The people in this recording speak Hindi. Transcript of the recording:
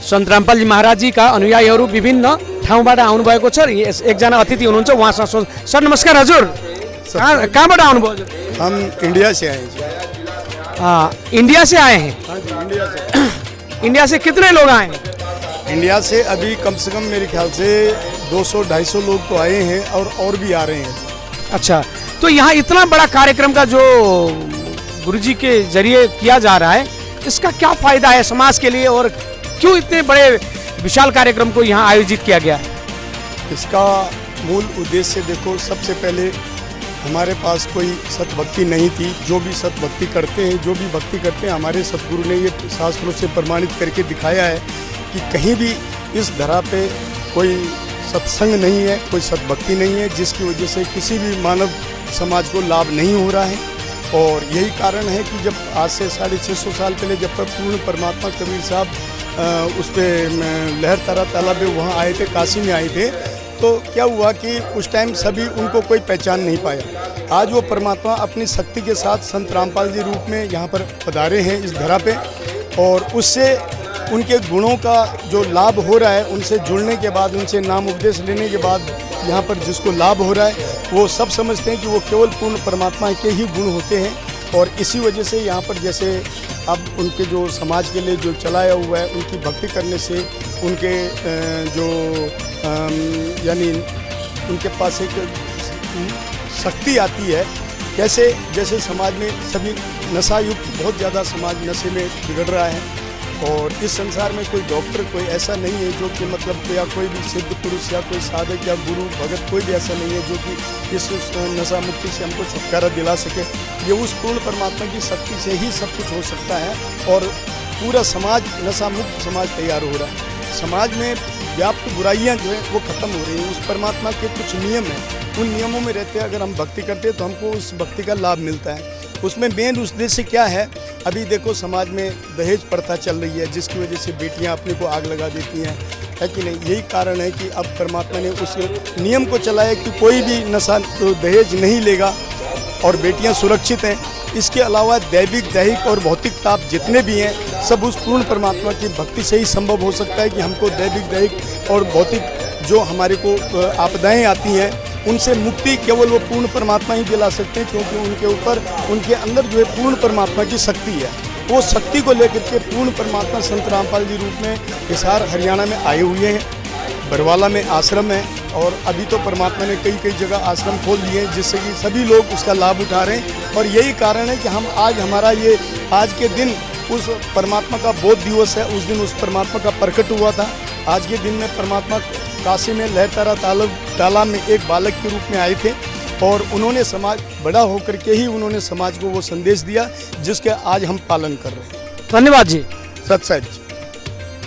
सन्त रामपाल जी महाराज जी का अनुयायीहरू विभिन्न ठाउँबाट आउनुभएको छ। एकजना अतिथि हुनुहुन्छ, उहाँसँग सोध्नु। सर नमस्कार। हजुर कहाँबाट आउनुभयो हजुर? हम इंडिया से आए जी। इंडिया से आए हैं? हाँ जी, इंडिया से। इंडिया से कितने लोग आए हैं? इंडिया से अभी कम से कम मेरे ख्याल से 200-250 लोग तो आए हैं और भी आ रहे हैं। अच्छा, तो यहाँ इतना बड़ा कार्यक्रम का जो गुरुजी के जरिए किया जा रहा है, इसका क्या फायदा है समाज के लिए और क्यों इतने बड़े विशाल कार्यक्रम को यहाँ आयोजित किया गया है? इसका मूल उद्देश्य देखो, सबसे पहले हमारे पास कोई सतभक्ति नहीं थी। जो भी सतभक्ति करते हैं, जो भी भक्ति करते हैं, हमारे सतगुरु ने ये शास्त्रों से प्रमाणित करके दिखाया है कि कहीं भी इस धरा पे कोई सत्संग नहीं है, कोई सतभक्ति नहीं है, जिसकी वजह से किसी भी मानव समाज को लाभ नहीं हो रहा है। और यही कारण है कि जब आज से 650 साल पहले जब तक पूर्ण परमात्मा कबीर साहब उस पर लहरतारा तालाब में वहाँ आए थे, काशी में आए थे, तो क्या हुआ कि उस टाइम सभी उनको कोई पहचान नहीं पाया। आज वो परमात्मा अपनी शक्ति के साथ संत रामपाल जी रूप में यहाँ पर पधारे हैं इस धरा पे, और उससे उनके गुणों का जो लाभ हो रहा है, उनसे जुड़ने के बाद, उनसे नाम उपदेश लेने के बाद यहाँ पर जिसको लाभ हो रहा है, वो सब समझते हैं कि वो केवल पूर्ण परमात्मा के ही गुण होते हैं। और इसी वजह से यहाँ पर जैसे अब उनके जो समाज के लिए जो चलाया हुआ है, उनकी भक्ति करने से उनके जो यानी उनके पास एक शक्ति आती है। कैसे? जैसे समाज में सभी नशा युक्त बहुत ज़्यादा समाज नशे में बिगड़ रहा है, और इस संसार में कोई डॉक्टर कोई ऐसा नहीं है जो कि मतलब या कोई भी सिद्ध पुरुष या कोई साधक या गुरु भगत कोई भी ऐसा नहीं है जो कि इस नशा मुक्ति से हमको छुटकारा दिला सके। ये उस पूर्ण परमात्मा की शक्ति से ही सब कुछ हो सकता है, और पूरा समाज नशा मुक्त समाज तैयार हो रहा है। समाज में व्याप्त बुराइयां जो है वो खत्म हो रही हैं। उस परमात्मा के कुछ नियम हैं, उन नियमों में रहते हैं अगर हम भक्ति करते हैं तो हमको उस भक्ति का लाभ मिलता है। उसमें मेन उद्देश्य क्या है? अभी देखो समाज में दहेज प्रथा चल रही है, जिसकी वजह से बेटियां अपने को आग लगा देती हैं, है कि नहीं? यही कारण है कि अब परमात्मा ने उस नियम को चलाया कि कोई भी नशा तो दहेज नहीं लेगा और बेटियां सुरक्षित हैं। इसके अलावा दैविक दैहिक और भौतिक ताप जितने भी हैं, सब उस पूर्ण परमात्मा की भक्ति से ही संभव हो सकता है कि हमको दैविक दैहिक और भौतिक जो हमारे को आपदाएं आती हैं, उनसे मुक्ति केवल वो पूर्ण परमात्मा ही दिला सकते हैं, क्योंकि उनके ऊपर उनके अंदर जो है पूर्ण परमात्मा की शक्ति है। वो शक्ति को लेकर के पूर्ण परमात्मा संत रामपाल जी रूप में हिसार हरियाणा में आए हुए हैं। बरवाला में आश्रम है, और अभी तो परमात्मा ने कई जगह आश्रम खोल दिए हैं, जिससे कि सभी लोग उसका लाभ उठा रहे हैं। और यही कारण है कि हम आज हमारा ये आज के दिन उस परमात्मा का बोध दिवस है। उस दिन उस परमात्मा का प्रकट हुआ था। आज के दिन में परमात्मा काशी में लहरतारा तालाब में एक बालक के रूप में आए थे, और उन्होंने समाज बड़ा होकर के ही उन्होंने समाज को वो संदेश दिया जिसके आज हम पालन कर रहे हैं। धन्यवाद जी। सत साहिब जी।